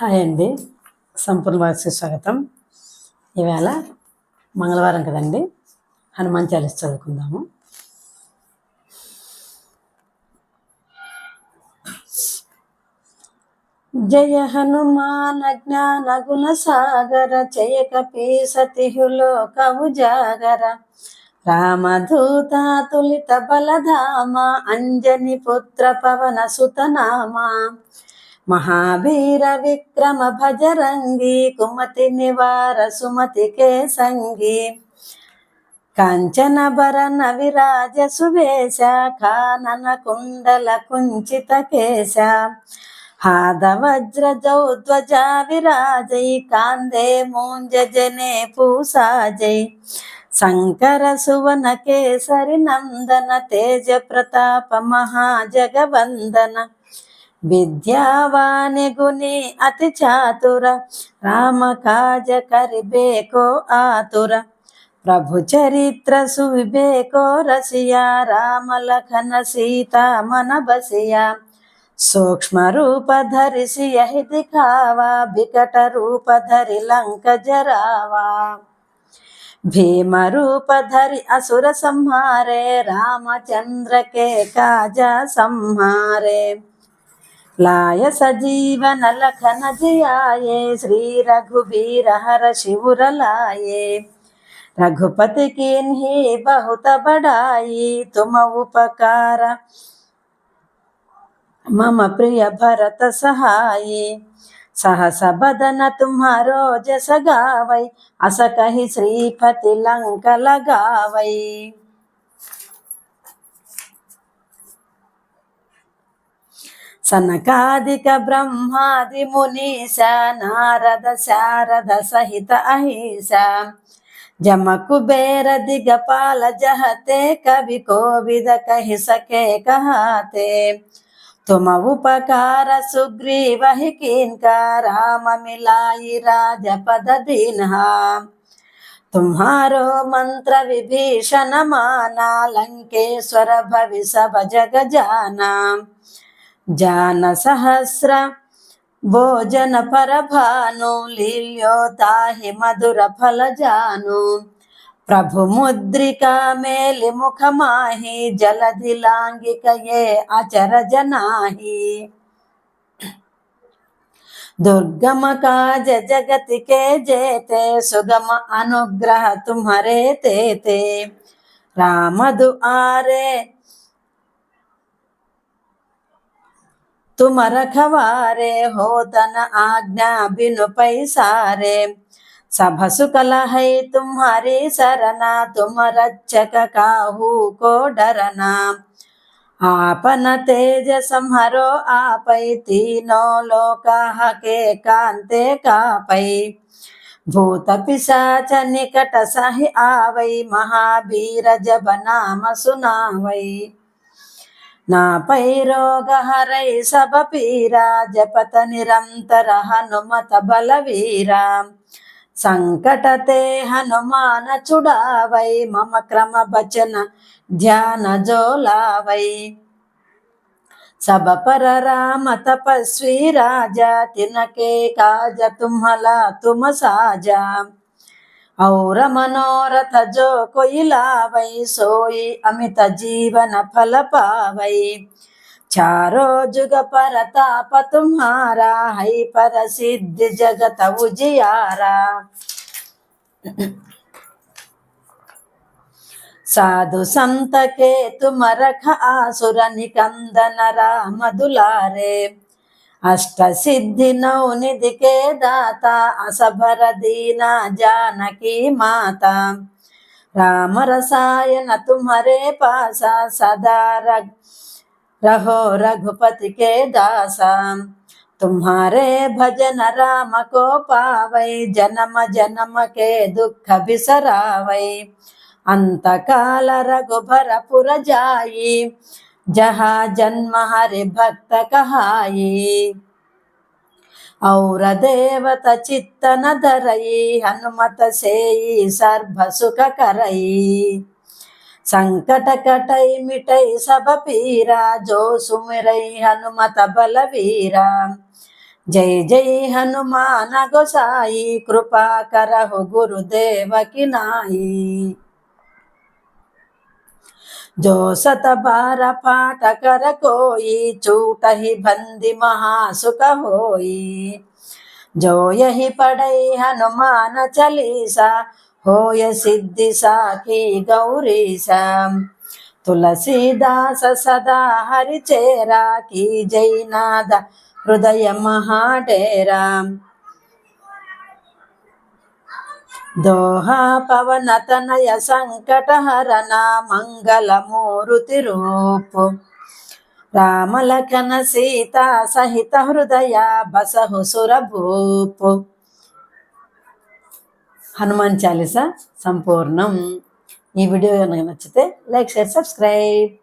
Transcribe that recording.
Hi అండి, సంపూర్ణ వారికి స్వాగతం. ఈవేళ మంగళవారం కదండి, హనుమాన్ చాలీసా చదువుకుందాము. జయ హనుమాన్ జ్ఞాన గుణ సాగర జయ కపీసతిహులోక ఉజాగర రామదూత తులిత బలధామ అంజని పుత్ర పవన సుతనామా మహావీర విక్రమ భజరంగి కుమతి నివార సుమతి కే సంగి కాంచన భరణ విరాజ సువేశ కానన కుండల కుంచిత కేశ హాద వజ్ర జౌధ్వజ విరాజై కాందే మూంజ జనే పూసాజై శంకర సువన కేసరి నందన తేజ ప్రతాప మహాజగవందన విద్యావాని గుని అతి చాతుర రామ కాజ కరిబేకో ఆతుర ప్రభు చరిత్ర సువిబేకో రసియా రామ లఖన సీతా మన బసియా సూక్ష్మ రూప ధరి సియహి దిఖావా వికట రూప ధరి లంక జరావా భీమ రూప ధరి అసుర సంహారే రామచంద్ర के काजा संहारे लाय सजीवन लखन जियाये श्री रघुबीर हर शिवर लाये रघुपति कीन्ही बहुत बड़ाई तुम उपकार मम प्रिय भरत सहाई सहस बदन तुम्हारो जस गावै अस कहि श्रीपति लंक लगावै सनकादिक ब्रह्मादि मुनीसा नारद शारद सहित अहिसा जम कुबेर दिगपाल जहते कवि कोविद कहि सके कहते तुम उपकार सुग्रीव ही किनका राम मिलाई राजपद दीन्हा तुम्हारो मंत्र विभीषण माना लंकेश्वर भवि सब जग जाना जान सहस्र भोजन पर भानु लील्यो ताहि मधुर फल जानु प्रभु मुद्रिका मेलि मुख माहि जलधि लांगिक ये अचर जनाहि दुर्गम काज जगत के जेते सुगम अनुग्रह तुम्हारे तेते राम दुआरे तुम रखवारे हो तन आज्ञा बिनु पैसारे सब सुकल है तुम्हारी सरना तुम रक्षक काहू को डरना आपन तेज संहरो आपै तीनों लोक के कांते कापै भूत पिशाच निकट सहि आवै महावीर जब नाम सुनावै ना पै रोग हरै सब पीरा जपत निरंतर हनुमत बलवीरा संकट ते हनुमान छुड़ावै मम क्रम बचन ध्यान जो लावै सब पर राम तपस्वी राजा तिनके काज तुम्हला तुम साजा और मनोरथ जो कोई लावै सोई अमित जीवन फल पावै चारो जुग परताप तुम्हारा है प्रसिद्ध जगत उजियारा साधु संत के तुम रख आसुर निकंदन राम दुलारे अष्ट सिद्धि नौ निधि के दाता असबर दीना जानकी माता राम रसायन तुम्हारे पासा सदा रहो रघुपति के दासा तुम्हारे भजन राम को पावै जन्म जन्म के दुख बिसरावै अंत काल रघुबर पुर जाई जहाँ जन्म हरि भक्त कहाई और देवत चित्त न धरई हनुमत सेई सर्व सुख करई संकट कटई मिटई सब पीरा जो सुमिरई हनुमत बलवीरा जय जय हनुमान गोसाई, कृपा करहु गुरुदेव की नाई। जो सत बार पाठ कर कोई, छूट ही बंदी महासुख होई। जो यही पढ़े हनुमान चालीसा, होय सिद्धि साखी गौरीसा। तुलसीदास सदा हरि चेरा, की जय नाद हृदय महाडेरा। दोहा पवन तनय संकट हरना, मंगल मूर्ति रूप। राम लखन सीता सहित हृदय, बसहु सुर भूप। హనుమాన్ చాలీసా సంపూర్ణం. ఈ వీడియో కనుక నచ్చితే లైక్, షేర్, సబ్స్క్రైబ్.